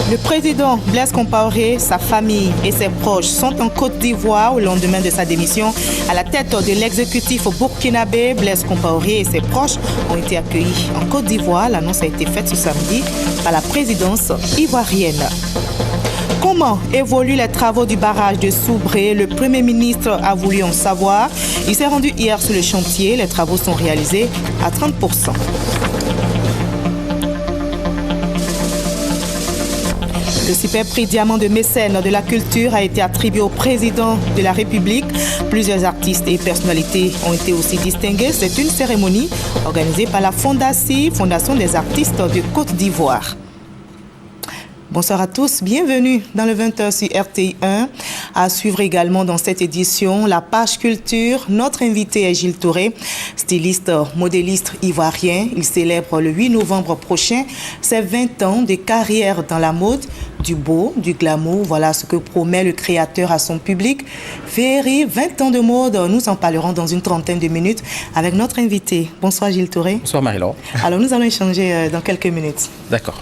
Le président Blaise Compaoré, sa famille et ses proches sont en Côte d'Ivoire au lendemain de sa démission. À la tête de l'exécutif burkinabé, Blaise Compaoré et ses proches ont été accueillis en Côte d'Ivoire. L'annonce a été faite ce samedi par la présidence ivoirienne. Comment évoluent les travaux du barrage de Soubré? Le Premier ministre a voulu en savoir. Il s'est rendu hier sur le chantier. Les travaux sont réalisés à 30%. Le super prix Diamant de mécène de la culture a été attribué au président de la République. Plusieurs artistes et personnalités ont été aussi distingués. C'est une cérémonie organisée par la Fondation des artistes de Côte d'Ivoire. Bonsoir à tous, bienvenue dans le 20h sur RTI 1. À suivre également dans cette édition la page culture. Notre invité est Gilles Touré, styliste, modéliste ivoirien. Il célèbre le 8 novembre prochain ses 20 ans de carrière dans la mode. Du beau, du glamour, voilà ce que promet le créateur à son public. Féerie, 20 ans de mode, nous en parlerons dans une trentaine de minutes avec notre invité. Bonsoir Gilles Touré. Bonsoir Marie-Laure. Alors nous allons échanger dans quelques minutes. D'accord.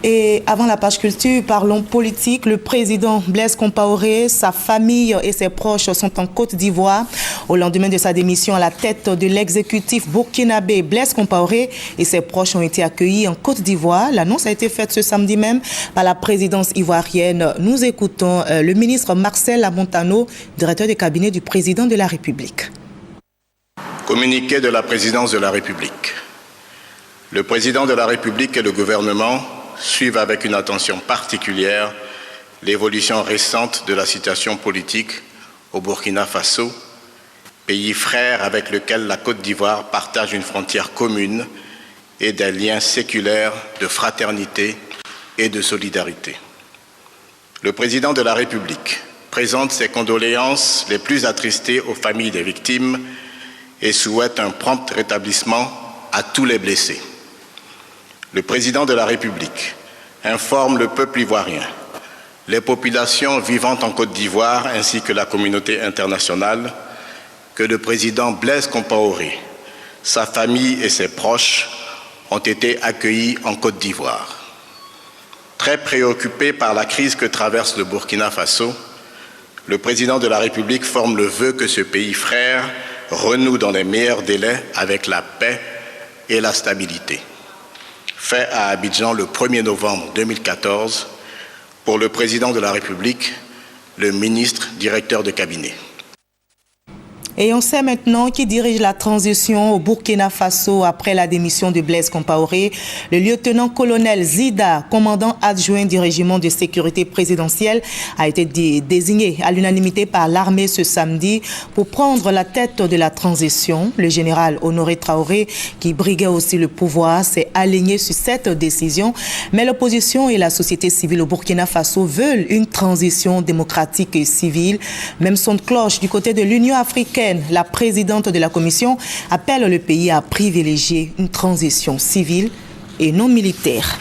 Et avant la page culture, parlons politique. Le président Blaise Compaoré, sa famille et ses proches sont en Côte d'Ivoire. Au lendemain de sa démission à la tête de l'exécutif burkinabé, Blaise Compaoré et ses proches ont été accueillis en Côte d'Ivoire. L'annonce a été faite ce samedi même par la présidence ivoirienne. Nous écoutons le ministre Marcel Amontano, directeur de cabinet du président de la République. Communiqué de la présidence de la République. Le président de la République et le gouvernement suivent avec une attention particulière l'évolution récente de la situation politique au Burkina Faso, pays frère avec lequel la Côte d'Ivoire partage une frontière commune et des liens séculaires de fraternité et de solidarité. Le président de la République présente ses condoléances les plus attristées aux familles des victimes et souhaite un prompt rétablissement à tous les blessés. Le président de la République informe le peuple ivoirien, les populations vivant en Côte d'Ivoire ainsi que la communauté internationale que le président Blaise Compaoré, sa famille et ses proches ont été accueillis en Côte d'Ivoire. Très préoccupé par la crise que traverse le Burkina Faso, le président de la République forme le vœu que ce pays frère renoue dans les meilleurs délais avec la paix et la stabilité. Fait à Abidjan le 1er novembre 2014 pour le président de la République, le ministre directeur de cabinet. Et on sait maintenant qui dirige la transition au Burkina Faso après la démission de Blaise Compaoré. Le lieutenant-colonel Zida, commandant adjoint du régiment de sécurité présidentielle, a été désigné à l'unanimité par l'armée ce samedi pour prendre la tête de la transition. Le général Honoré Traoré, qui briguait aussi le pouvoir, s'est aligné sur cette décision. Mais l'opposition et la société civile au Burkina Faso veulent une transition démocratique et civile. Même son de cloche du côté de l'Union africaine. La présidente de la commission appelle le pays à privilégier une transition civile et non militaire.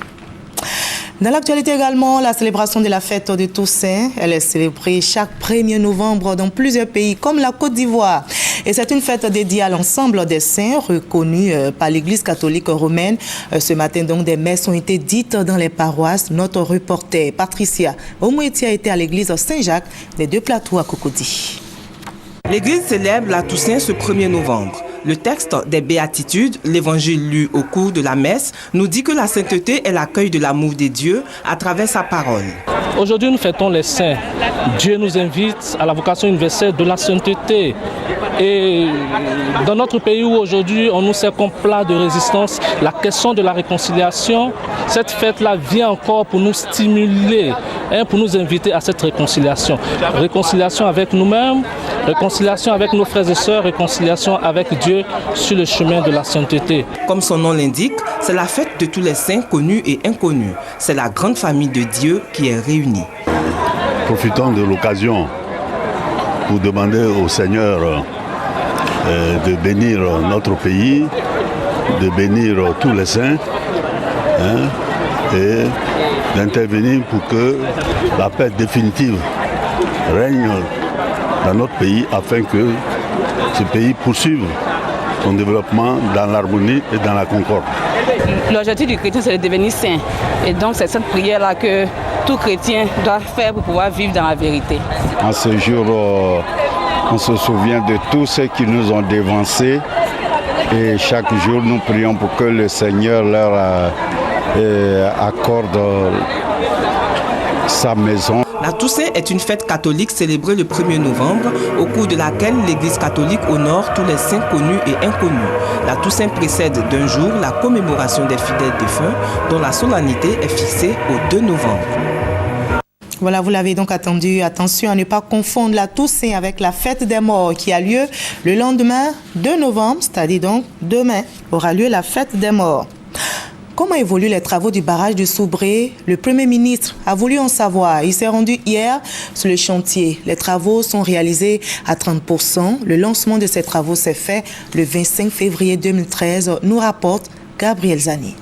Dans l'actualité également, la célébration de la fête de Toussaint. Elle est célébrée chaque 1er novembre dans plusieurs pays comme la Côte d'Ivoire. Et c'est une fête dédiée à l'ensemble des saints reconnus par l'Église catholique romaine. Ce matin, donc, des messes ont été dites dans les paroisses. Notre reporter Patricia Omoeti a été à l'église Saint-Jacques des Deux Plateaux à Cocody. L'Église célèbre la Toussaint ce 1er novembre. Le texte des Béatitudes, l'évangile lu au cours de la messe, nous dit que la sainteté est l'accueil de l'amour des dieux à travers sa parole. Aujourd'hui, nous fêtons les saints. Dieu nous invite à la vocation universelle de la sainteté. Et dans notre pays où aujourd'hui on nous sert comme plat de résistance la question de la réconciliation, cette fête-là vient encore pour nous stimuler, pour nous inviter à cette réconciliation. Réconciliation avec nous-mêmes, réconciliation avec nos frères et sœurs, réconciliation avec Dieu sur le chemin de la sainteté. Comme son nom l'indique, c'est la fête de tous les saints connus et inconnus. C'est la grande famille de Dieu qui est réunie. Profitons de l'occasion pour demander au Seigneur de bénir notre pays, de bénir tous les saints et d'intervenir pour que la paix définitive règne dans notre pays afin que ce pays poursuive son développement dans l'harmonie et dans la concorde. L'objectif du chrétien, c'est de devenir saint. Et donc, c'est cette prière-là que tout chrétien doit faire pour pouvoir vivre dans la vérité. En ce jour, on se souvient de tous ceux qui nous ont dévancés. Et chaque jour, nous prions pour que le Seigneur leur accorde sa maison. La Toussaint est une fête catholique célébrée le 1er novembre, au cours de laquelle l'Église catholique honore tous les saints connus et inconnus. La Toussaint précède d'un jour la commémoration des fidèles défunts, dont la solennité est fixée au 2 novembre. Voilà, vous l'avez donc attendu. Attention à ne pas confondre la Toussaint avec la fête des morts qui a lieu le lendemain 2 novembre, c'est-à-dire donc demain, aura lieu la fête des morts. Comment évoluent les travaux du barrage de Soubré? Le Premier ministre a voulu en savoir. Il s'est rendu hier sur le chantier. Les travaux sont réalisés à 30%. Le lancement de ces travaux s'est fait le 25 février 2013, nous rapporte Gabriel Zani.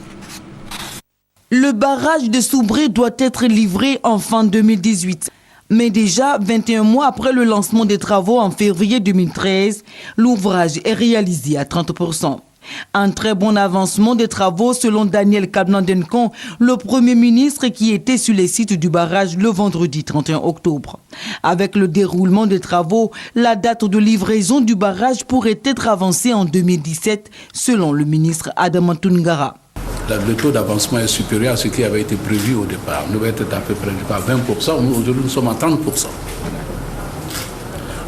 Le barrage de Soubré doit être livré en fin 2018. Mais déjà, 21 mois après le lancement des travaux en février 2013, l'ouvrage est réalisé à 30%. Un très bon avancement des travaux selon Daniel Kablandenkon, le Premier ministre qui était sur les sites du barrage le vendredi 31 octobre. Avec le déroulement des travaux, la date de livraison du barrage pourrait être avancée en 2017 selon le ministre Adama Toungara. Le taux d'avancement est supérieur à ce qui avait été prévu au départ. Nous devons être à peu près à 20%, aujourd'hui nous sommes à 30%.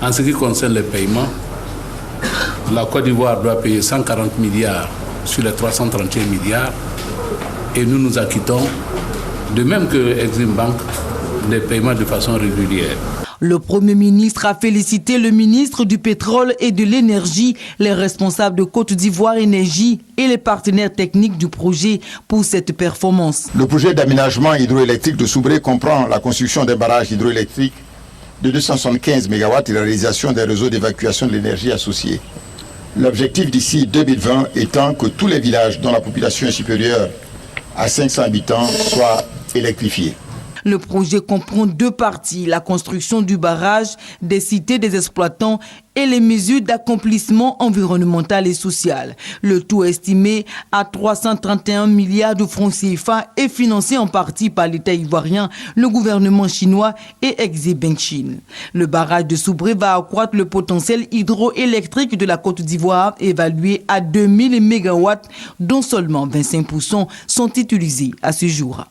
En ce qui concerne les paiements, la Côte d'Ivoire doit payer 140 milliards sur les 331 milliards et nous nous acquittons, de même que Exim Bank, des paiements de façon régulière. Le Premier ministre a félicité le ministre du Pétrole et de l'Énergie, les responsables de Côte d'Ivoire Énergie et les partenaires techniques du projet pour cette performance. Le projet d'aménagement hydroélectrique de Soubré comprend la construction des barrages hydroélectriques de 275 MW et la réalisation des réseaux d'évacuation de l'énergie associés. L'objectif d'ici 2020 étant que tous les villages dont la population est supérieure à 500 habitants soient électrifiés. Le projet comprend deux parties, la construction du barrage, des cités des exploitants et les mesures d'accomplissement environnemental et social. Le tout estimé à 331 milliards de francs CFA est financé en partie par l'État ivoirien, le gouvernement chinois et Exim Bank Chine. Le barrage de Soubré va accroître le potentiel hydroélectrique de la Côte d'Ivoire, évalué à 2000 MW, dont seulement 25% sont utilisés à ce jour.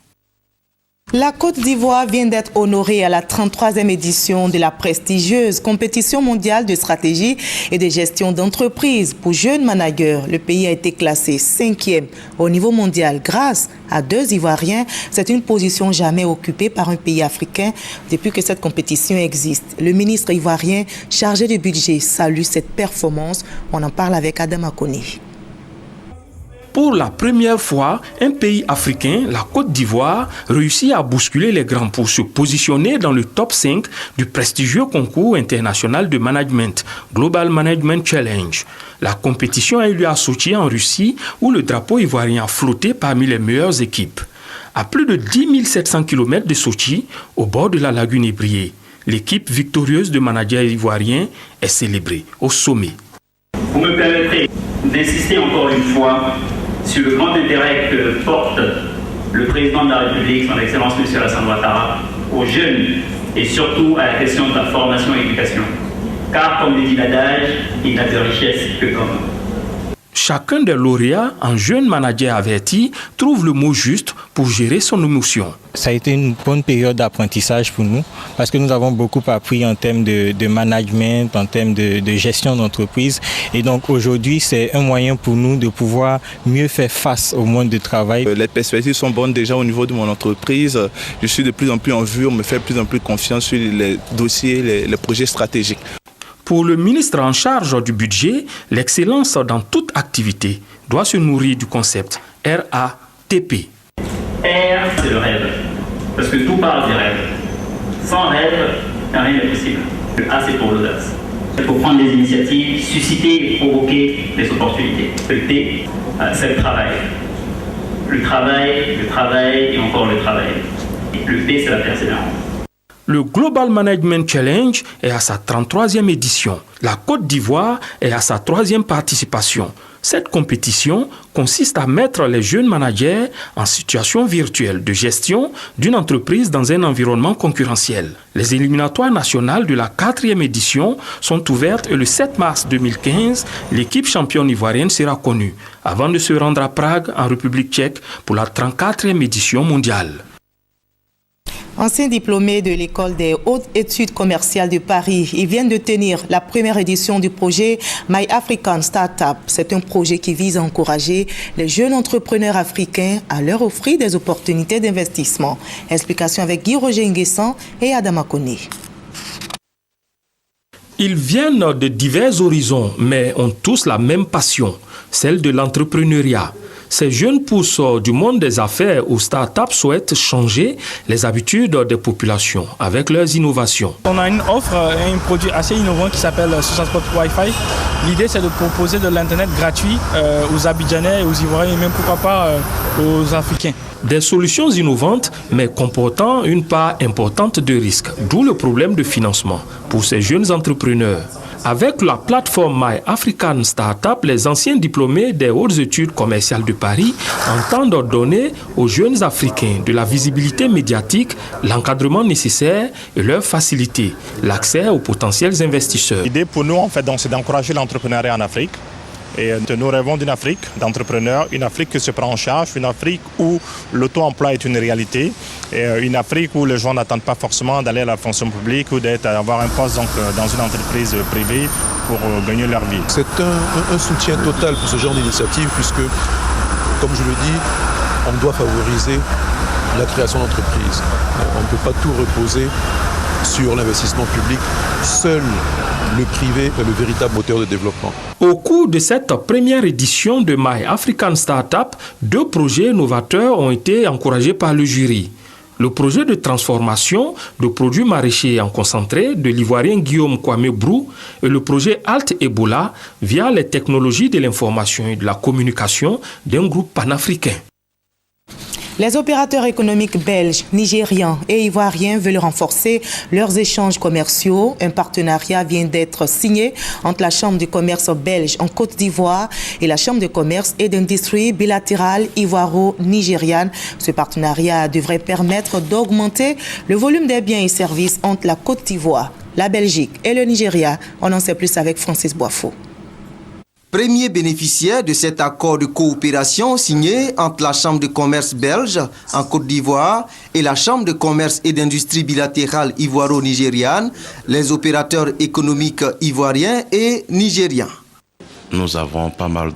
La Côte d'Ivoire vient d'être honorée à la 33e édition de la prestigieuse compétition mondiale de stratégie et de gestion d'entreprise pour jeunes managers. Le pays a été classé 5e au niveau mondial grâce à 2 Ivoiriens. C'est une position jamais occupée par un pays africain depuis que cette compétition existe. Le ministre ivoirien chargé du budget salue cette performance. On en parle avec Adam Akoni. Pour la première fois, un pays africain, la Côte d'Ivoire, réussit à bousculer les grands pour se positionner dans le top 5 du prestigieux concours international de management, Global Management Challenge. La compétition a eu lieu à Sochi en Russie, où le drapeau ivoirien a flotté parmi les meilleures équipes. À plus de 10 700 km de Sochi, au bord de la lagune ébriée, l'équipe victorieuse de managers ivoiriens est célébrée au sommet. Vous me permettrez d'insister encore une fois sur le grand intérêt que porte le président de la République, son Excellence M. Alassane Ouattara, aux jeunes et surtout à la question de la formation et l'éducation. Car, comme le dit l'adage, il n'a de richesse que d'homme. Chacun des lauréats, un jeune manager averti, trouve le mot juste pour gérer son émotion. Ça a été une bonne période d'apprentissage pour nous parce que nous avons beaucoup appris en termes de management, en termes de gestion d'entreprise. Et donc aujourd'hui, c'est un moyen pour nous de pouvoir mieux faire face au monde du travail. Les perspectives sont bonnes déjà au niveau de mon entreprise. Je suis de plus en plus en vue, on me fait de plus en plus confiance sur les dossiers, les projets stratégiques. Pour le ministre en charge du budget, l'excellence dans toute activité doit se nourrir du concept RATP. R, c'est le rêve, parce que tout part des rêves. Sans rêve, rien n'est possible. Le A, c'est pour l'audace. Il faut prendre des initiatives, susciter et provoquer des opportunités. Le T, c'est le travail. Le travail et encore le travail. Le P, c'est la persévérance. Le Global Management Challenge est à sa 33e édition. La Côte d'Ivoire est à sa 3e participation. Cette compétition consiste à mettre les jeunes managers en situation virtuelle de gestion d'une entreprise dans un environnement concurrentiel. Les éliminatoires nationales de la 4e édition sont ouvertes et le 7 mars 2015, l'équipe championne ivoirienne sera connue, avant de se rendre à Prague, en République tchèque, pour la 34e édition mondiale. Ancien diplômé de l'École des hautes études commerciales de Paris, ils viennent de tenir la première édition du projet My African Startup. C'est un projet qui vise à encourager les jeunes entrepreneurs africains à leur offrir des opportunités d'investissement. Explication avec Guy-Roger Nguessan et Adama Kone. Ils viennent de divers horizons, mais ont tous la même passion, celle de l'entrepreneuriat. Ces jeunes pousses du monde des affaires ou start-up souhaitent changer les habitudes des populations avec leurs innovations. On a une offre, un produit assez innovant qui s'appelle Sosaspot Wi-Fi. L'idée, c'est de proposer de l'Internet gratuit aux Abidjanais, aux Ivoiriens et même pourquoi pas aux Africains. Des solutions innovantes, mais comportant une part importante de risques, d'où le problème de financement pour ces jeunes entrepreneurs. Avec la plateforme My African Startup, les anciens diplômés des hautes études commerciales de Paris entendent donner aux jeunes Africains de la visibilité médiatique, l'encadrement nécessaire et leur faciliter l'accès aux potentiels investisseurs. L'idée pour nous, en fait, c'est d'encourager l'entrepreneuriat en Afrique. Et nous rêvons d'une Afrique d'entrepreneurs, une Afrique qui se prend en charge, une Afrique où l'auto-emploi est une réalité, et une Afrique où les gens n'attendent pas forcément d'aller à la fonction publique ou d'avoir un poste dans une entreprise privée pour gagner leur vie. C'est un soutien total pour ce genre d'initiative puisque, comme je le dis, on doit favoriser la création d'entreprises. On ne peut pas tout reposer sur l'investissement public. Seul le privé est le véritable moteur de développement. Au cours de cette première édition de My African Startup, 2 projets novateurs ont été encouragés par le jury. Le projet de transformation de produits maraîchers en concentré de l'Ivoirien Guillaume Kwame Brou et le projet Alt Ebola via les technologies de l'information et de la communication d'un groupe panafricain. Les opérateurs économiques belges, nigérians et ivoiriens veulent renforcer leurs échanges commerciaux. Un partenariat vient d'être signé entre la Chambre de commerce belge en Côte d'Ivoire et la Chambre de commerce et d'industrie bilatérale ivoiro-nigériane. Ce partenariat devrait permettre d'augmenter le volume des biens et services entre la Côte d'Ivoire, la Belgique et le Nigeria. On en sait plus avec Francis Boifo. Premier bénéficiaire de cet accord de coopération signé entre la Chambre de commerce belge en Côte d'Ivoire et la Chambre de commerce et d'industrie bilatérale ivoiro-nigériane, les opérateurs économiques ivoiriens et nigériens. Nous avons pas mal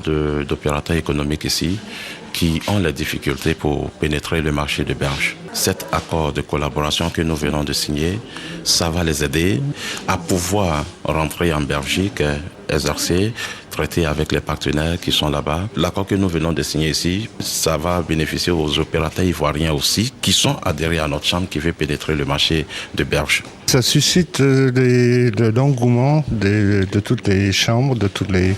d'opérateurs économiques ici qui ont les difficultés pour pénétrer le marché de Belge. Cet accord de collaboration que nous venons de signer, ça va les aider à pouvoir rentrer en Belgique, exercer, traiter avec les partenaires qui sont là-bas. L'accord que nous venons de signer ici, ça va bénéficier aux opérateurs ivoiriens aussi qui sont adhérés à notre chambre qui veut pénétrer le marché de Belge. Ça suscite de l'engouement de toutes les chambres, de tous les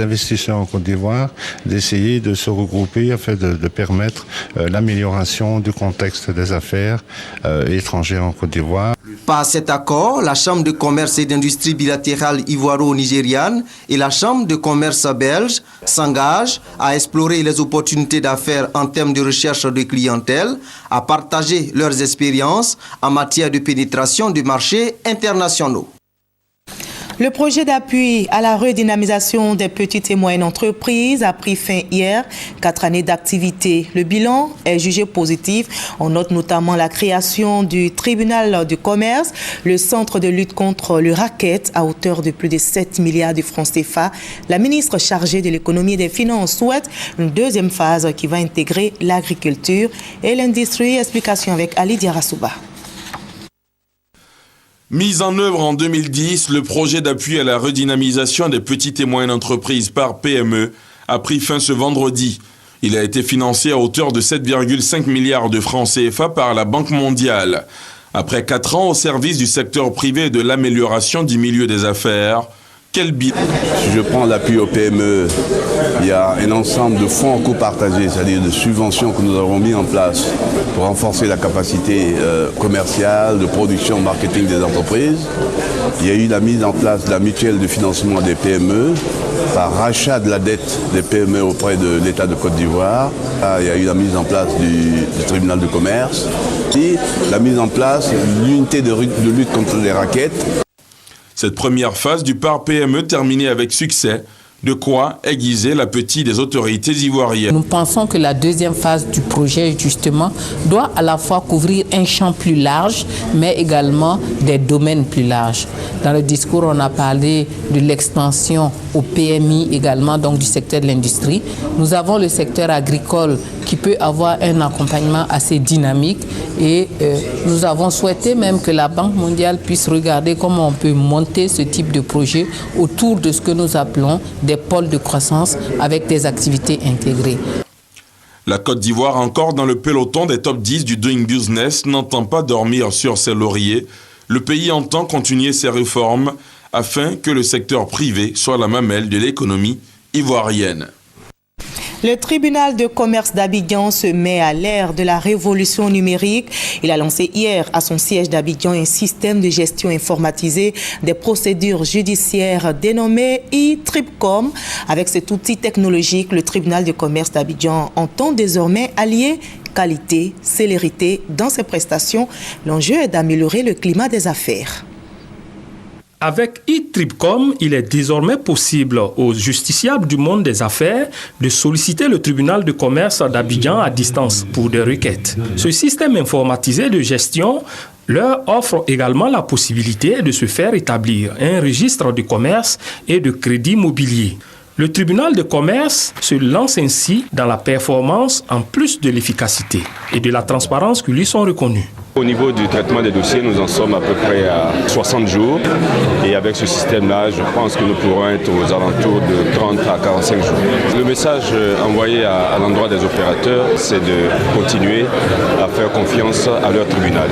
investisseurs en Côte d'Ivoire, d'essayer de se regrouper afin de permettre l'amélioration du contexte des affaires étrangères en Côte d'Ivoire. Par cet accord, la Chambre de commerce et d'industrie bilatérale ivoiro-nigériane et la Chambre de commerce belge s'engagent à explorer les opportunités d'affaires en termes de recherche de clientèle, à partager leurs expériences en matière de pénétration de marchés internationaux. Le projet d'appui à la redynamisation des petites et moyennes entreprises a pris fin hier. 4 années d'activité. Le bilan est jugé positif. On note notamment la création du tribunal de commerce, le centre de lutte contre le racket à hauteur de plus de 7 milliards de francs CFA. La ministre chargée de l'économie et des finances souhaite une deuxième phase qui va intégrer l'agriculture et l'industrie. Explication avec Ali Diarasouba. Mis en œuvre en 2010, le projet d'appui à la redynamisation des petites et moyennes entreprises par PME a pris fin ce vendredi. Il a été financé à hauteur de 7,5 milliards de francs CFA par la Banque mondiale. Après 4 ans au service du secteur privé et de l'amélioration du milieu des affaires, Quel bilan? Si je prends l'appui aux PME, il y a un ensemble de fonds co-partagés, c'est-à-dire de subventions que nous avons mis en place pour renforcer la capacité commerciale, de production, marketing des entreprises. Il y a eu la mise en place de la mutuelle de financement des PME par rachat de la dette des PME auprès de l'État de Côte d'Ivoire. Il y a eu la mise en place du tribunal de commerce et la mise en place de l'unité de lutte contre les rackets. Cette première phase du PAR PME terminée avec succès, de quoi aiguiser l'appétit des autorités ivoiriennes. Nous pensons que la deuxième phase du projet, justement, doit à la fois couvrir un champ plus large, mais également des domaines plus larges. Dans le discours, on a parlé de l'extension au PMI également, donc du secteur de l'industrie. Nous avons le secteur agricole qui peut avoir un accompagnement assez dynamique et nous avons souhaité même que la Banque mondiale puisse regarder comment on peut monter ce type de projet autour de ce que nous appelons des pôles de croissance avec des activités intégrées. La Côte d'Ivoire, encore dans le peloton des top 10 du Doing Business, n'entend pas dormir sur ses lauriers. Le pays entend continuer ses réformes afin que le secteur privé soit la mamelle de l'économie ivoirienne. Le tribunal de commerce d'Abidjan se met à l'ère de la révolution numérique. Il a lancé hier à son siège d'Abidjan un système de gestion informatisé des procédures judiciaires dénommé e-Tribcom. Avec cet outil technologique, le tribunal de commerce d'Abidjan entend désormais allier qualité, célérité dans ses prestations. L'enjeu est d'améliorer le climat des affaires. Avec e-Tribcom, il est désormais possible aux justiciables du monde des affaires de solliciter le tribunal de commerce d'Abidjan à distance pour des requêtes. Ce système informatisé de gestion leur offre également la possibilité de se faire établir un registre de commerce et de crédit mobilier. Le tribunal de commerce se lance ainsi dans la performance en plus de l'efficacité et de la transparence qui lui sont reconnues. Au niveau du traitement des dossiers, nous en sommes à peu près à 60 jours. Et avec ce système-là, je pense que nous pourrons être aux alentours de 30 à 45 jours. Le message envoyé à l'endroit des opérateurs, c'est de continuer à faire confiance à leur tribunal.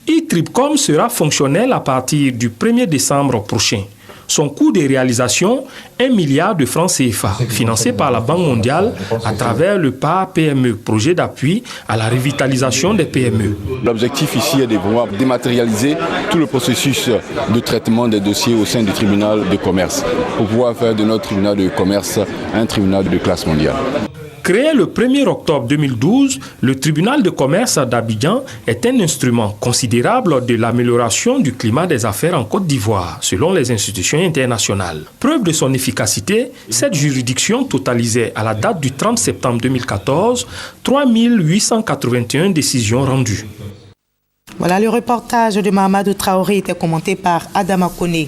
e-Tribcom sera fonctionnel à partir du 1er décembre prochain. Son coût de réalisation, 1 milliard de francs CFA, financé par la Banque mondiale à travers le PAR PME, projet d'appui à la revitalisation des PME. L'objectif ici est de pouvoir dématérialiser tout le processus de traitement des dossiers au sein du tribunal de commerce, pour pouvoir faire de notre tribunal de commerce un tribunal de classe mondiale. Créé le 1er octobre 2012, le tribunal de commerce d'Abidjan est un instrument considérable de l'amélioration du climat des affaires en Côte d'Ivoire, selon les institutions internationales. Preuve de son efficacité, cette juridiction totalisait à la date du 30 septembre 2014 3881 décisions rendues. Voilà, le reportage de Mahamadou Traoré était commenté par Adama Kone.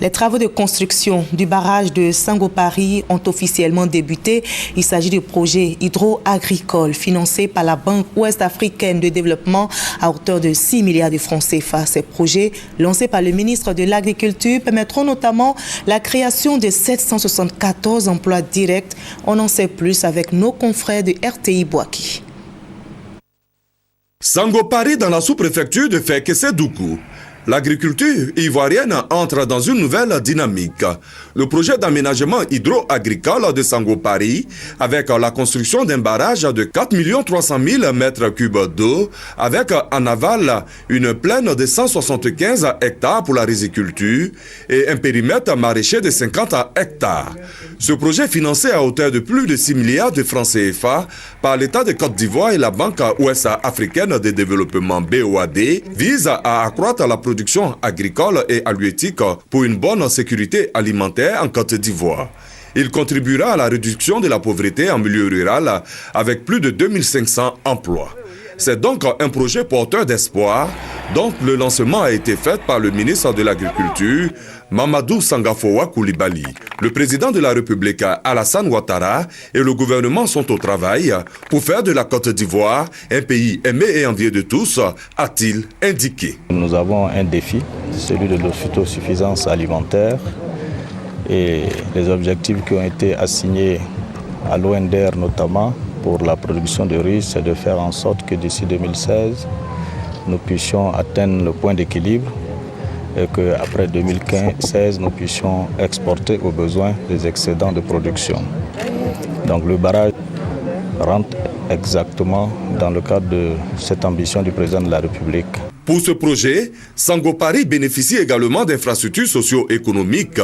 Les travaux de construction du barrage de Sangopari ont officiellement débuté. Il s'agit du projet hydro-agricole financé par la Banque ouest-africaine de développement à hauteur de 6 milliards de francs CFA. Ces projets, lancés par le ministre de l'Agriculture, permettront notamment la création de 774 emplois directs. On en sait plus avec nos confrères de RTI Boaki. Sangopari dans la sous-préfecture de Fekese-Doukou. L'agriculture ivoirienne entre dans une nouvelle dynamique. Le projet d'aménagement hydro-agricole de Sangopari, avec la construction d'un barrage de 4 300 000 mètres cubes d'eau, avec en aval une plaine de 175 hectares pour la riziculture et un périmètre maraîcher de 50 hectares. Ce projet financé à hauteur de plus de 6 milliards de francs CFA par l'État de Côte d'Ivoire et la Banque ouest-africaine de développement BOAD vise à accroître la production agricole et halieutique pour une bonne sécurité alimentaire en Côte d'Ivoire. Il contribuera à la réduction de la pauvreté en milieu rural avec plus de 2500 emplois. C'est donc un projet porteur d'espoir dont le lancement a été fait par le ministre de l'Agriculture, Mamadou Sangafowa Koulibaly. Le président de la République, Alassane Ouattara, et le gouvernement sont au travail pour faire de la Côte d'Ivoire un pays aimé et envié de tous, a-t-il indiqué. Nous avons un défi, celui de l'autosuffisance alimentaire, et les objectifs qui ont été assignés à l'ONDR notamment pour la production de riz, c'est de faire en sorte que d'ici 2016, nous puissions atteindre le point d'équilibre et qu'après 2016, nous puissions exporter aux besoins des excédents de production. Donc le barrage rentre exactement dans le cadre de cette ambition du président de la République. Pour ce projet, Sango Paris bénéficie également d'infrastructures socio-économiques,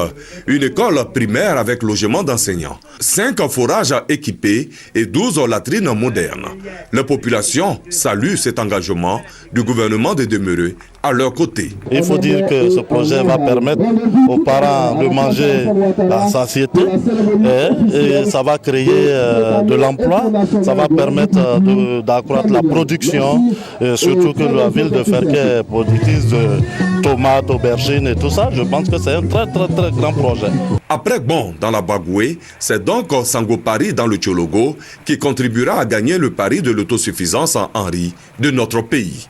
une école primaire avec logement d'enseignants, 5 forages équipés et 12 latrines modernes. La population salue cet engagement du gouvernement de demeurer à leur côté. Il faut dire que ce projet va permettre aux parents de manger la satiété et ça va créer de l'emploi, ça va permettre d'accroître la production, et surtout que la ville de Ferke est productrice de tomates, aubergines et tout ça. Je pense que c'est un très grand projet. Après Bon dans la Bagoué, c'est donc Sango Paris dans le Tchologo qui contribuera à gagner le pari de l'autosuffisance en riz de notre pays.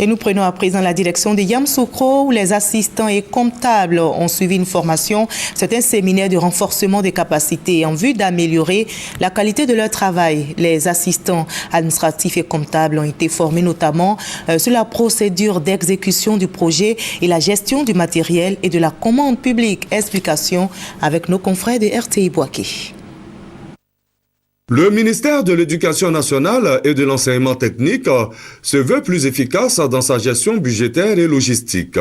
Et nous prenons à présent la direction de Yamoussoukro où les assistants et comptables ont suivi une formation. C'est un séminaire de renforcement des capacités en vue d'améliorer la qualité de leur travail. Les assistants administratifs et comptables ont été formés notamment sur la procédure d'exécution du projet et la gestion du matériel et de la commande publique. Explication avec nos confrères de RTI Boaké. Le ministère de l'Éducation nationale et de l'enseignement technique se veut plus efficace dans sa gestion budgétaire et logistique.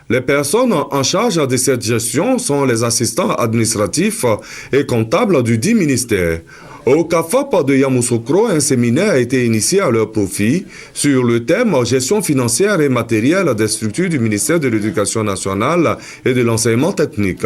Les personnes en charge de cette gestion sont les assistants administratifs et comptables du dit ministère. Au CAFOP de Yamoussoukro, un séminaire a été initié à leur profit sur le thème « Gestion financière et matérielle des structures du ministère de l'Éducation nationale et de l'enseignement technique ».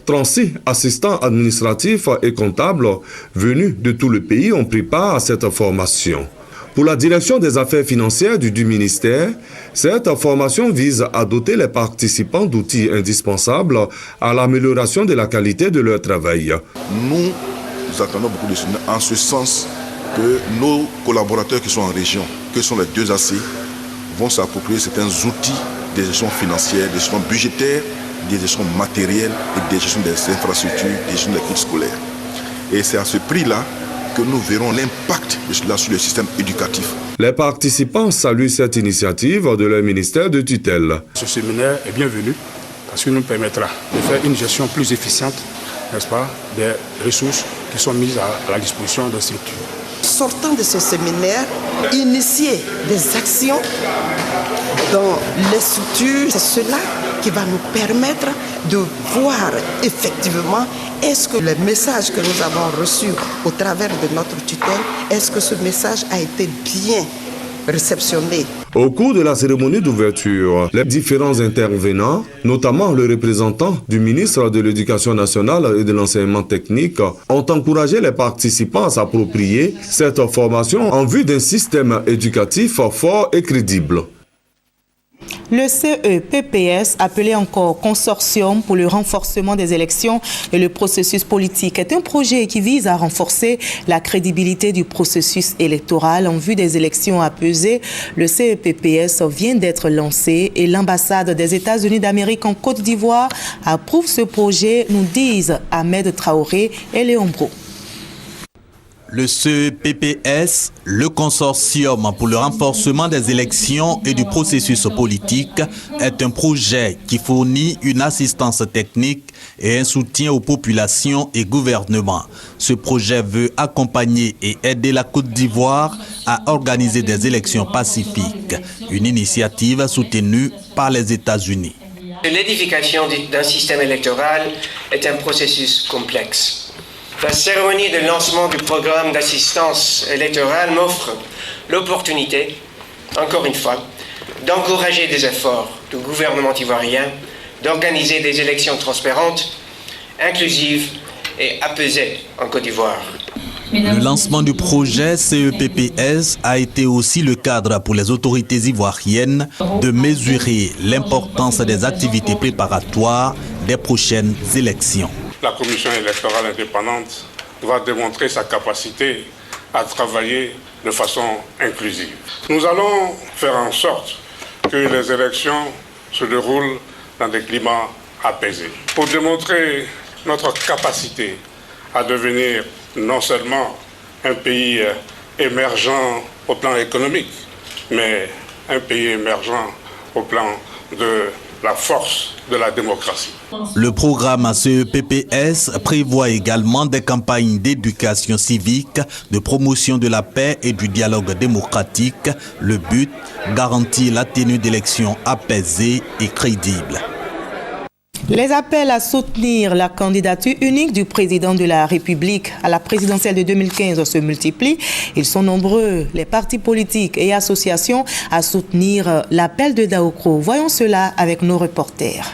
36 assistants administratifs et comptables venus de tout le pays ont pris part à cette formation. Pour la direction des affaires financières du ministère, cette formation vise à doter les participants d'outils indispensables à l'amélioration de la qualité de leur travail. Nous attendons beaucoup de soutien en ce sens que nos collaborateurs qui sont en région, que sont les 2 AC, vont s'approprier certains outils de gestion financière, de gestion budgétaire, de gestion matérielle et de gestion des infrastructures, de gestion des kits scolaires. Et c'est à ce prix-là que nous verrons l'impact de cela sur le système éducatif. Les participants saluent cette initiative de leur ministère de tutelle. Ce séminaire est bienvenu parce qu'il nous permettra de faire une gestion plus efficiente, n'est-ce pas, des ressources qui sont mises à la disposition des structures. Sortant de ce séminaire, initier des actions dans les structures, c'est cela qui va nous permettre de voir effectivement est-ce que le message que nous avons reçu au travers de notre tutelle, est-ce que ce message a été bien réceptionné. Au cours de la cérémonie d'ouverture, les différents intervenants, notamment le représentant du ministre de l'Éducation nationale et de l'enseignement technique, ont encouragé les participants à s'approprier cette formation en vue d'un système éducatif fort et crédible. Le CEPPS, appelé encore Consortium pour le renforcement des élections et le processus politique, est un projet qui vise à renforcer la crédibilité du processus électoral en vue des élections apaisées. Le CEPPS vient d'être lancé et l'ambassade des États-Unis d'Amérique en Côte d'Ivoire approuve ce projet, nous disent Ahmed Traoré et Léon Bro. Le CEPPS, le consortium pour le renforcement des élections et du processus politique, est un projet qui fournit une assistance technique et un soutien aux populations et gouvernements. Ce projet veut accompagner et aider la Côte d'Ivoire à organiser des élections pacifiques, une initiative soutenue par les États-Unis. L'édification d'un système électoral est un processus complexe. La cérémonie de lancement du programme d'assistance électorale m'offre l'opportunité, encore une fois, d'encourager des efforts du gouvernement ivoirien, d'organiser des élections transparentes, inclusives et apaisées en Côte d'Ivoire. Le lancement du projet CEPPS a été aussi le cadre pour les autorités ivoiriennes de mesurer l'importance des activités préparatoires des prochaines élections. La commission électorale indépendante va démontrer sa capacité à travailler de façon inclusive. Nous allons faire en sorte que les élections se déroulent dans des climats apaisés. Pour démontrer notre capacité à devenir non seulement un pays émergent au plan économique, mais un pays émergent au plan de la force de la démocratie. Le programme CEPPS prévoit également des campagnes d'éducation civique, de promotion de la paix et du dialogue démocratique. Le but, garantir la tenue d'élections apaisées et crédibles. Les appels à soutenir la candidature unique du président de la République à la présidentielle de 2015 se multiplient. Ils sont nombreux, les partis politiques et associations, à soutenir l'appel de Daokro. Voyons cela avec nos reporters.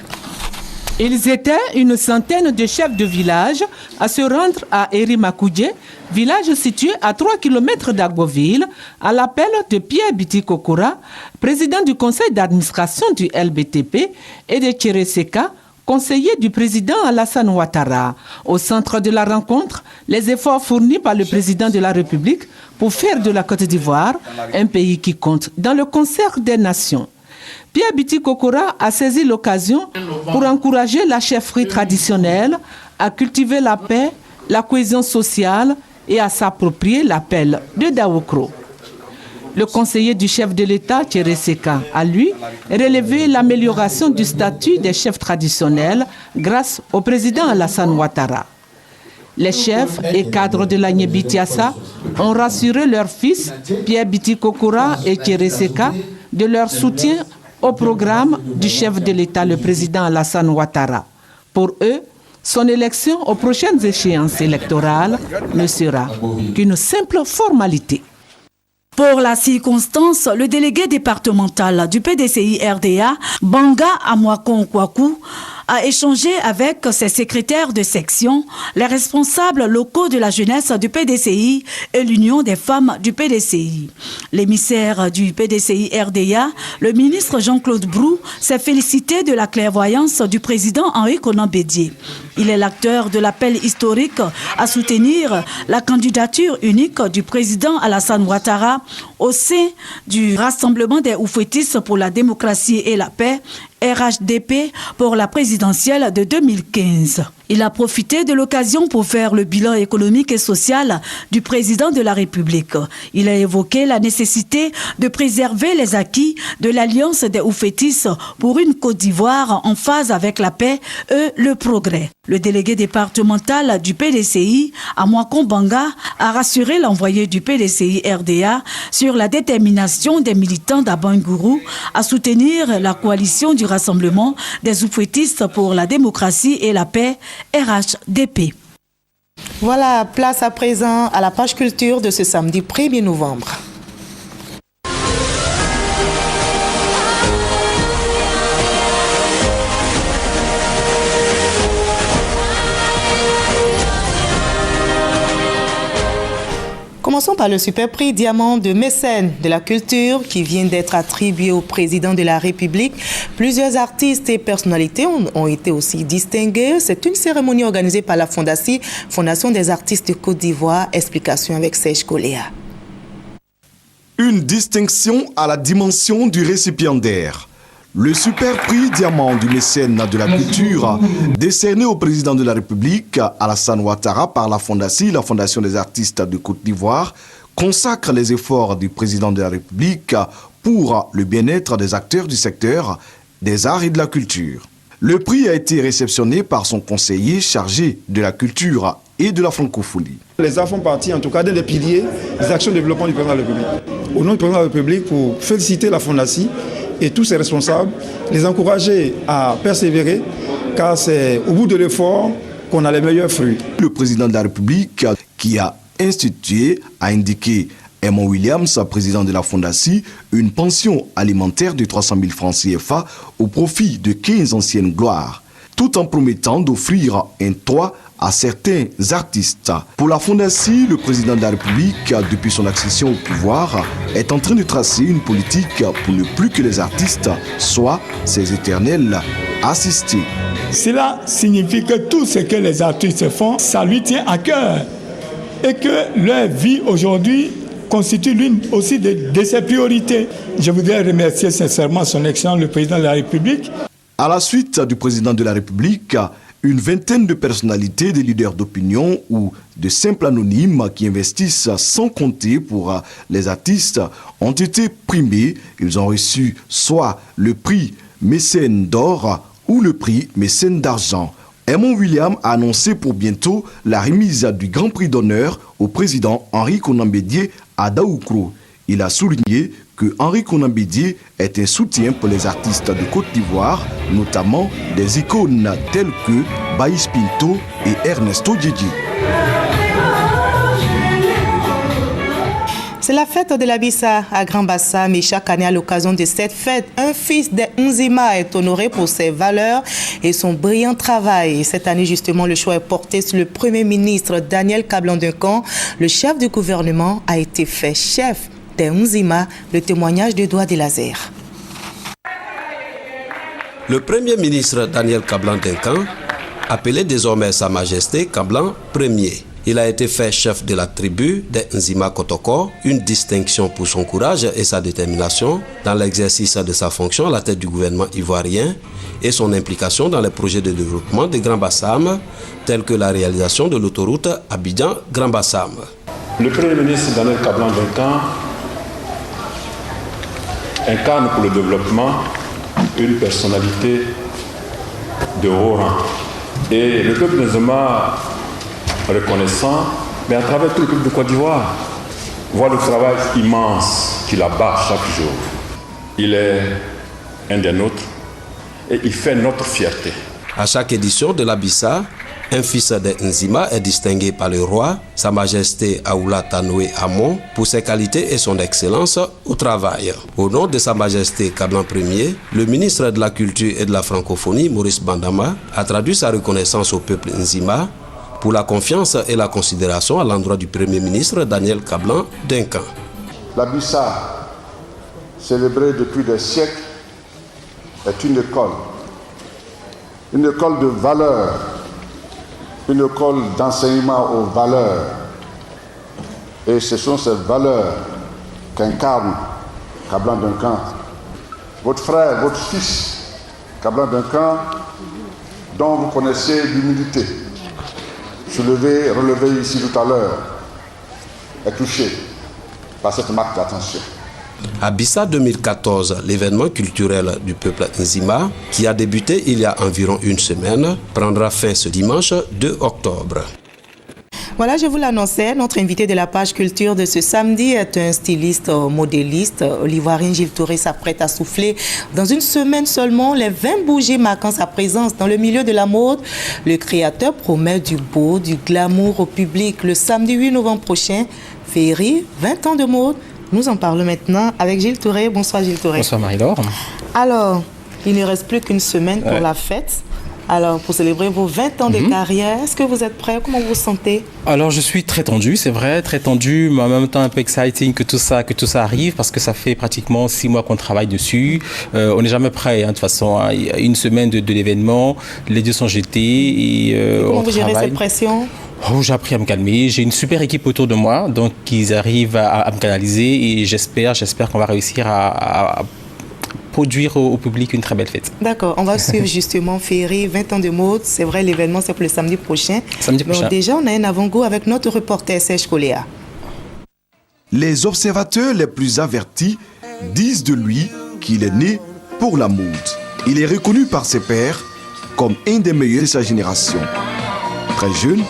Ils étaient une centaine de chefs de village à se rendre à Erimakoudje, village situé à 3 km d'Agboville, à l'appel de Pierre Biti Kokora, président du conseil d'administration du LBTP, et de Thierry Seka, conseiller du président Alassane Ouattara. Au centre de la rencontre, les efforts fournis par le président de la République pour faire de la Côte d'Ivoire un pays qui compte dans le concert des nations. Pierre Biti Kokora a saisi l'occasion pour encourager la chefferie traditionnelle à cultiver la paix, la cohésion sociale et à s'approprier l'appel de Daokro. Le conseiller du chef de l'État, Thierry Seka, a lui relevé l'amélioration du statut des chefs traditionnels grâce au président Alassane Ouattara. Les chefs et cadres de la Nyebitiassa ont rassuré leurs fils, Pierre Biti Kokora et Thierry Seka, de leur soutien au programme du chef de l'État, le président Alassane Ouattara. Pour eux, son élection aux prochaines échéances électorales ne sera qu'une simple formalité. Pour la circonstance, le délégué départemental du PDCI RDA, Banga Amwakon Kwaku, a échangé avec ses secrétaires de section, les responsables locaux de la jeunesse du PDCI et l'Union des femmes du PDCI. L'émissaire du PDCI RDA, le ministre Jean-Claude Brou, s'est félicité de la clairvoyance du président Henri Konan Bédié. Il est l'acteur de l'appel historique à soutenir la candidature unique du président Alassane Ouattara au sein du Rassemblement des Oufouettistes pour la démocratie et la paix, RHDP, pour la présidentielle de 2015. Il a profité de l'occasion pour faire le bilan économique et social du président de la République. Il a évoqué la nécessité de préserver les acquis de l'Alliance des Oufouettistes pour une Côte d'Ivoire en phase avec la paix et le progrès. Le délégué départemental du PDCI, Amwakon Banga, a rassuré l'envoyé du PDCI RDA sur la détermination des militants d'Abangourou à soutenir la coalition du Rassemblement des Oufouettistes pour la démocratie et la paix, RHDP. Voilà, place à présent à la page culture de ce samedi 1er novembre. Commençons par le super prix Diamant de mécène de la culture qui vient d'être attribué au président de la République. Plusieurs artistes et personnalités ont été aussi distingués. C'est une cérémonie organisée par la Fondation des artistes de Côte d'Ivoire. Explication avec Serge Coléa. Une distinction à la dimension du récipiendaire. Le super prix Diamant du mécène de la culture, décerné au président de la République, Alassane Ouattara, par la Fondation des artistes de Côte d'Ivoire, consacre les efforts du président de la République pour le bien-être des acteurs du secteur des arts et de la culture. Le prix a été réceptionné par son conseiller chargé de la culture et de la francophonie. Les arts font partie en tout cas d'un des piliers des actions de développement du président de la République. Au nom du président de la République, pour féliciter la Fondation et tous ses responsables, les encourager à persévérer, car c'est au bout de l'effort qu'on a les meilleurs fruits. Le président de la République, qui a institué, a indiqué Aimon Williams, président de la Fondation, une pension alimentaire de 300 000 francs CFA au profit de 15 anciennes gloires, tout en promettant d'offrir un toit à certains artistes. Pour la Fondation, le président de la République, depuis son accession au pouvoir, est en train de tracer une politique pour ne plus que les artistes soient ses éternels assistés. Cela signifie que tout ce que les artistes font, ça lui tient à cœur et que leur vie aujourd'hui constitue l'une aussi de ses priorités. Je voudrais remercier sincèrement son Excellence le président de la République. À la suite du président de la République, une vingtaine de personnalités, des leaders d'opinion ou de simples anonymes qui investissent sans compter pour les artistes ont été primés. Ils ont reçu soit le prix mécène d'or ou le prix mécène d'argent. Edmond William a annoncé pour bientôt la remise du Grand Prix d'honneur au président Henri Konan Bédié à Daoukro. Il a souligné que Henri Konan Bédié est un soutien pour les artistes de Côte d'Ivoire, notamment des icônes telles que Baïs Pinto et Ernesto Djedji. C'est la fête de la Bissa à Grand-Bassam et chaque année à l'occasion de cette fête, un fils de Nzima est honoré pour ses valeurs et son brillant travail. Et cette année justement, le choix est porté sur le Premier ministre Daniel Kablan-Duncan. Le chef du gouvernement a été fait chef de Nzima, le témoignage d'Edouard Delazer. Le Premier ministre Daniel Kablan-Duncan appelait désormais Sa Majesté Kablan Ier. Il a été fait chef de la tribu des Nzima Kotoko, une distinction pour son courage et sa détermination dans l'exercice de sa fonction à la tête du gouvernement ivoirien et son implication dans les projets de développement de Grand-Bassam, tels que la réalisation de l'autoroute Abidjan-Grand-Bassam. Le Premier ministre Daniel Kablan-Duncan incarne pour le développement une personnalité de haut rang. Et le peuple Nzima reconnaissant, mais à travers tout le peuple de Côte d'Ivoire, voit le travail immense qu'il abat chaque jour. Il est un des nôtres et il fait notre fierté. À chaque édition de la Bissa, un fils de Nzima est distingué par le roi, Sa Majesté Aoula Tanoé Amon, pour ses qualités et son excellence au travail. Au nom de Sa Majesté Kablan Ier, le ministre de la Culture et de la Francophonie, Maurice Bandama, a traduit sa reconnaissance au peuple Nzima pour la confiance et la considération à l'endroit du Premier ministre Daniel Kablan-Duncan. La Bissa, célébrée depuis des siècles, est une école de valeurs, une école d'enseignement aux valeurs. Et ce sont ces valeurs qu'incarne Kablan-Duncan. Votre frère, votre fils, Kablan-Duncan, dont vous connaissez l'humilité, relevé ici tout à l'heure, est touché par cette marque d'attention. À Bissa 2014, l'événement culturel du peuple Nzima, qui a débuté il y a environ une semaine, prendra fin ce dimanche 2 octobre. Voilà, je vous l'annonçais, notre invité de la page culture de ce samedi est un styliste modéliste. L'Ivoirien Gilles Touré s'apprête à souffler dans une semaine seulement les 20 bougies marquant sa présence dans le milieu de la mode. Le créateur promet du beau, du glamour au public. Le samedi 8 novembre prochain, Féerie, 20 ans de mode. Nous en parlons maintenant avec Gilles Touré. Bonsoir Gilles Touré. Bonsoir Marie-Laure. Alors, il ne reste plus qu'une semaine pour la fête. Alors, pour célébrer vos 20 ans de carrière, est-ce que vous êtes prêt? Comment vous vous sentez? Alors, je suis très tendu, c'est vrai, très tendu, mais en même temps un peu exciting que tout ça arrive, parce que ça fait pratiquement 6 mois qu'on travaille dessus. On n'est jamais prêt, de toute façon. Il y a une semaine de l'événement, les deux sont jetés. Et, comment vous gérez cette pression? J'ai appris à me calmer. J'ai une super équipe autour de moi, donc ils arrivent à me canaliser et j'espère qu'on va réussir à produire au public une très belle fête. D'accord, on va suivre justement Féerie, 20 ans de mode. C'est vrai, l'événement c'est pour le samedi prochain. Donc déjà, on a un avant-goût avec notre reporter Serge Coléa. Les observateurs les plus avertis disent de lui qu'il est né pour la mode. Il est reconnu par ses pairs comme un des meilleurs de sa génération. Très jeune,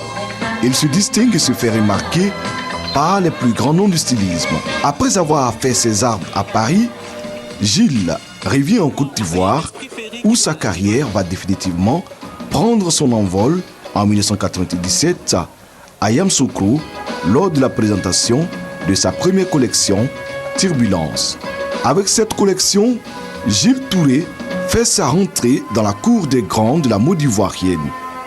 il se distingue et se fait remarquer par les plus grands noms du stylisme. Après avoir fait ses armes à Paris, Gilles revient en Côte d'Ivoire où sa carrière va définitivement prendre son envol en 1997 à Yamoussoukro lors de la présentation de sa première collection Turbulence. Avec cette collection, Gilles Touré fait sa rentrée dans la cour des grands de la mode ivoirienne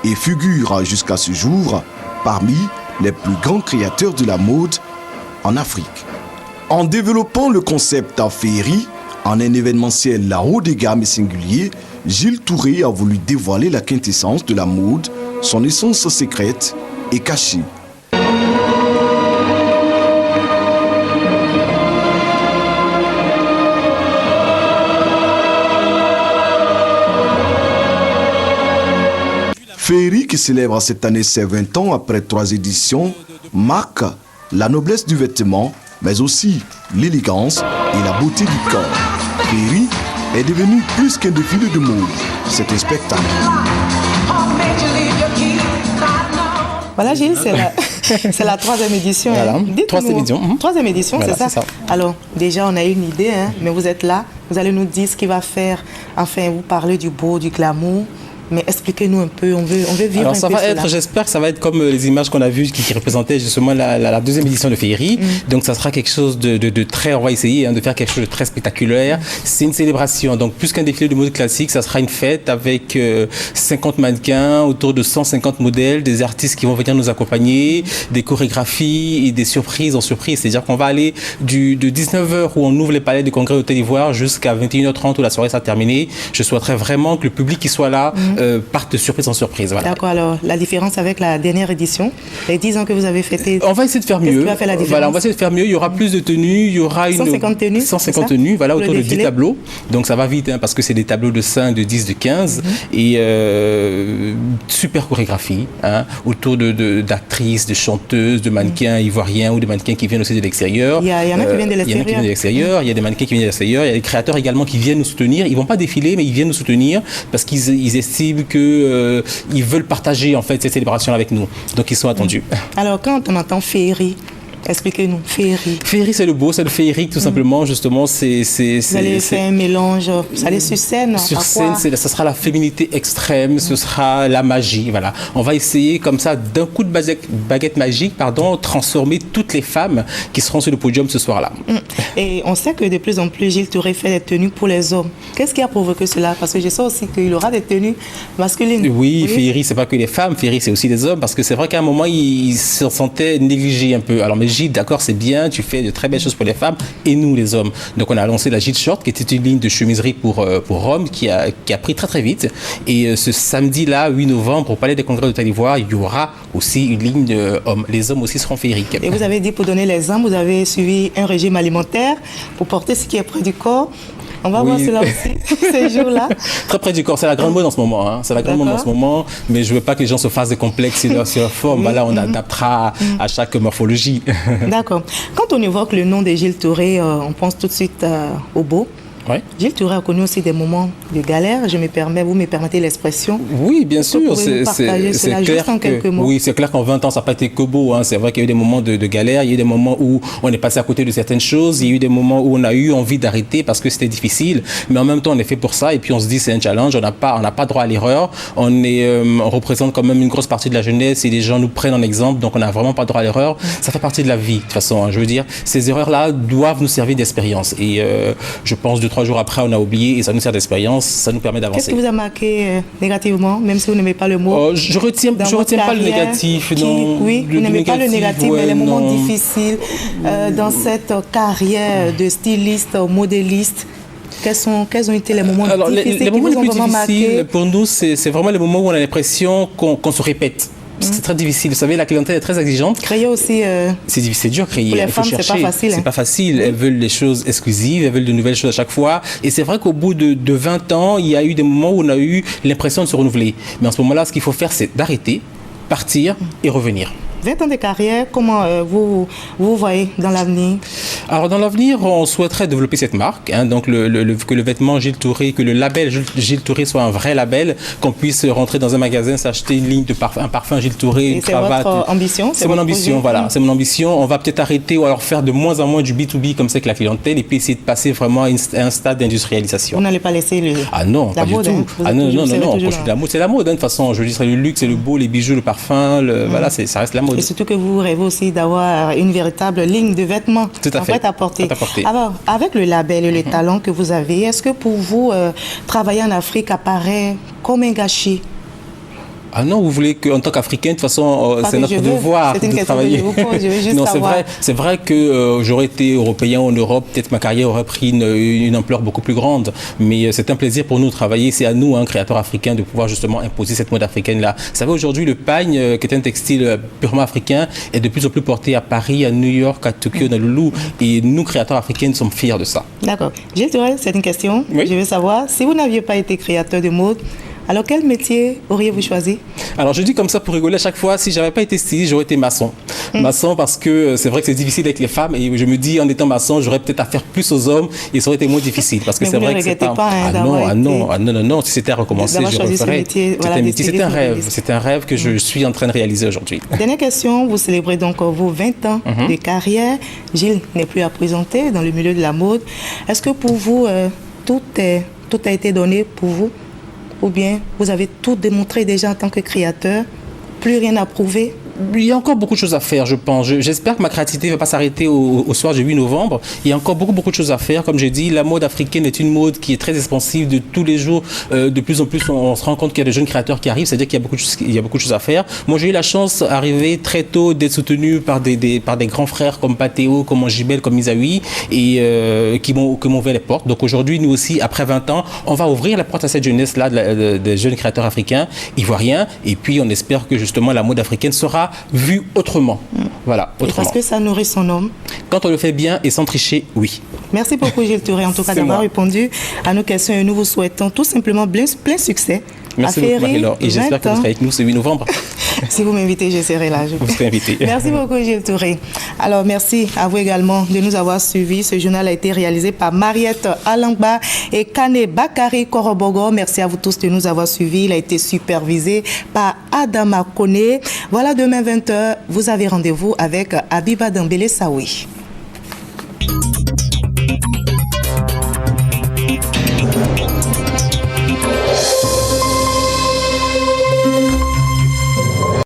et figure jusqu'à ce jour parmi les plus grands créateurs de la mode en Afrique. En développant le concept en féerie, en un événementiel la haut de gamme et singulier, Gilles Touré a voulu dévoiler la quintessence de la mode, son essence secrète et cachée. Féerie, qui célèbre cette année ses 20 ans après 3 éditions, marque la noblesse du vêtement, mais aussi l'élégance et la beauté du corps. Féerie est devenu plus qu'un défilé de mode. C'est un spectacle. Voilà Gilles, c'est la troisième édition. Voilà. Hein. Troisième édition, voilà, c'est ça. Alors, déjà, on a une idée, hein, mais vous êtes là. Vous allez nous dire ce qu'il va faire. Enfin, vous parlez du beau, du glamour. Mais expliquez-nous un peu, on veut vivre alors, un ça peu va cela. être, j'espère que ça va être comme les images qu'on a vues qui représentaient justement la deuxième édition de Féerie. Donc ça sera quelque chose de très, on va essayer de faire quelque chose de très spectaculaire. C'est une célébration, donc plus qu'un défilé de mode classique, ça sera une fête avec 50 mannequins, autour de 150 modèles, des artistes qui vont venir nous accompagner, des chorégraphies et des surprises en surprise. C'est-à-dire qu'on va aller de 19h où on ouvre les palais du Congrès Hôtel d'Ivoire jusqu'à 21h30 où la soirée sera terminée. Je souhaiterais vraiment que le public qui soit là partent de surprise en surprise. Voilà. D'accord, alors la différence avec la dernière édition, les 10 ans que vous avez fêté. On va essayer de faire mieux. Qu'est-ce qui va faire la différence? Voilà, on va essayer de faire mieux. Il y aura plus de tenues, il y aura 150 tenues. 150 tenues, voilà, autour de 10 tableaux. Donc ça va vite parce que c'est des tableaux de 5, de 10, de 15. Et super chorégraphie autour d'actrices, de chanteuses, de mannequins ivoiriens ou de mannequins qui viennent aussi de l'extérieur. Il y en a qui viennent de l'extérieur. Il y en a qui viennent de l'extérieur. Il y a des mannequins qui viennent de l'extérieur. Il y a des créateurs également qui viennent nous soutenir. Ils ne vont pas défiler, mais ils viennent nous soutenir parce qu'ils estiment qu'ils veulent partager en fait cette célébration avec nous. Donc ils sont attendus. Alors quand on entend féerie, expliquez-nous, féerie. Féerie, c'est le beau, c'est le féerique tout simplement. Justement, vous allez faire un mélange, vous allez sur scène. Sur scène, ça sera la féminité extrême, ce sera la magie. Voilà. On va essayer comme ça, d'un coup de baguette magique, transformer toutes les femmes qui seront sur le podium ce soir-là. Et on sait que de plus en plus, Gilles Touré fait des tenues pour les hommes. Qu'est-ce qui a provoqué cela? Parce que je sais aussi qu'il y aura des tenues masculines. Oui, féerie, c'est pas que les femmes, féerie, c'est aussi les hommes, parce que c'est vrai qu'à un moment, ils se sentaient négligés un peu. Alors, mais Gilles, d'accord, c'est bien, tu fais de très belles choses pour les femmes et nous, les hommes. Donc, on a lancé la Gilles Short, qui était une ligne de chemiserie pour hommes, qui a pris très, très vite. Et ce samedi-là, 8 novembre, au Palais des Congrès d'Hôtel d'Ivoire, il y aura aussi une ligne de hommes. Les hommes aussi seront féeriques. Et vous avez dit, pour donner l'exemple, vous avez suivi un régime alimentaire pour porter ce qui est près du corps. On va voir cela aussi, ces jours-là. Très près du corps, c'est la grande mode en ce moment. C'est la grande mode en ce moment, mais je ne veux pas que les gens se fassent des complexes sur leur forme. Là, on adaptera à chaque morphologie. D'accord. Quand on évoque le nom de Gilles Touré, on pense tout de suite au beau. Ouais. Gilles Touré a connu aussi des moments de galère, vous me permettez l'expression. Oui, bien sûr. C'est clair en quelques mots. Oui, c'est clair qu'en 20 ans, ça n'a pas été que beau. C'est vrai qu'il y a eu des moments de galère, il y a eu des moments où on est passé à côté de certaines choses, il y a eu des moments où on a eu envie d'arrêter parce que c'était difficile, mais en même temps, on est fait pour ça et puis on se dit c'est un challenge, on n'a pas droit à l'erreur, on représente quand même une grosse partie de la jeunesse et les gens nous prennent en exemple, donc on n'a vraiment pas droit à l'erreur. Ça fait partie de la vie, de toute façon. Je veux dire, ces erreurs-là doivent nous servir d'expérience et je pense 2-3 jours après, on a oublié et ça nous sert d'expérience, ça nous permet d'avancer. Qu'est-ce qui vous a marqué négativement, même si vous n'aimez pas le mot? Je retiens pas le négatif. Oui, vous n'aimez pas le négatif, mais les moments difficiles dans cette carrière de styliste, modéliste. Quels ont été les moments difficiles? Les moments les plus difficiles marqué? pour nous, c'est vraiment les moments où on a l'impression qu'on se répète. C'est très difficile. Vous savez, la clientèle est très exigeante. Créer aussi. C'est dur à créer. Pour les femmes, c'est pas facile. C'est pas facile. Elles veulent des choses exclusives, elles veulent de nouvelles choses à chaque fois. Et c'est vrai qu'au bout de 20 ans, il y a eu des moments où on a eu l'impression de se renouveler. Mais en ce moment-là, ce qu'il faut faire, c'est d'arrêter, partir et revenir. 20 ans de carrière, comment vous voyez dans l'avenir? Alors dans l'avenir, on souhaiterait développer cette marque, donc que le vêtement Gilles Touré, que le label Gilles Touré soit un vrai label, qu'on puisse rentrer dans un magasin, s'acheter une ligne de un parfum Gilles Touré, une cravate. C'est votre ambition? C'est mon ambition, voilà. C'est mon ambition. On va peut-être arrêter ou alors faire de moins en moins du B2B comme c'est que la clientèle et puis essayer de passer vraiment à un stade d'industrialisation. Vous n'allez pas laisser Ah non, pas du tout. Non. La mode, c'est la mode, de toute façon. Je veux dire, c'est le luxe, c'est le beau, les bijoux, le parfum, voilà, ça reste la mode. Et surtout que vous rêvez aussi d'avoir une véritable ligne de vêtements à porter. Alors, avec le label et le talent que vous avez, est-ce que pour vous, travailler en Afrique apparaît comme un gâchis? Ah non, vous voulez qu'en tant qu'Africain, de toute façon, c'est notre devoir de travailler. Non, c'est vrai que j'aurais été européen en Europe, peut-être ma carrière aurait pris une ampleur beaucoup plus grande. Mais c'est un plaisir pour nous de travailler. C'est à nous, créateurs africains, de pouvoir justement imposer cette mode africaine-là. Vous savez, aujourd'hui, le pagne, qui est un textile purement africain, est de plus en plus porté à Paris, à New York, à Tokyo, à Loulou. Et nous, créateurs africains, nous sommes fiers de ça. D'accord. Gilles Touré, c'est une question. Oui. Je veux savoir, si vous n'aviez pas été créateur de mode, Alors, quel métier auriez-vous choisi? Alors, je dis comme ça pour rigoler à chaque fois, si je n'avais pas été styliste, j'aurais été maçon. Maçon parce que c'est vrai que c'est difficile avec les femmes et je me dis, en étant maçon, j'aurais peut-être à faire plus aux hommes et ça aurait été moins difficile. Parce que c'est vrai que c'est pas... non, si c'était à recommencer, je referais. C'est un rêve que je suis en train de réaliser aujourd'hui. Dernière question, vous célébrez donc vos 20 ans de carrière. Gilles n'est plus à présenter dans le milieu de la mode. Est-ce que pour vous, tout a été donné pour vous? Ou bien vous avez tout démontré déjà en tant que créateur, plus rien à prouver? Il y a encore beaucoup de choses à faire, je pense. J'espère que ma créativité ne va pas s'arrêter au soir du 8 novembre. Il y a encore beaucoup de choses à faire. Comme j'ai dit, la mode africaine est une mode qui est très expansive de tous les jours. De plus en plus, on se rend compte qu'il y a de jeunes créateurs qui arrivent. C'est-à-dire qu'il y a beaucoup de choses à faire. Moi, j'ai eu la chance d'arriver très tôt, d'être soutenu par des grands frères comme Pathéo, comme Angibel, comme Isaoui, et qui m'ont ouvert les portes. Donc aujourd'hui, nous aussi, après 20 ans, on va ouvrir la porte à cette jeunesse-là, des jeunes créateurs africains, ivoiriens. Et puis, on espère que justement, la mode africaine sera vue autrement. Voilà, autrement. Et parce que ça nourrit son homme. Quand on le fait bien et sans tricher, oui. Merci beaucoup, Gilles Touré, en tout cas, d'avoir répondu à nos questions et nous vous souhaitons tout simplement plein succès. Merci beaucoup, Marie-Laure. Et j'espère que vous serez avec nous ce 8 novembre. Si vous m'invitez, je serai là. Vous serez invité. Merci beaucoup, Gilles Touré. Alors, merci à vous également de nous avoir suivis. Ce journal a été réalisé par Mariette Alangba et Kane Bakari Korobogo. Merci à vous tous de nous avoir suivis. Il a été supervisé par Adama Kone. Voilà, demain 20h, vous avez rendez-vous avec Abiba Dembélé Saoui.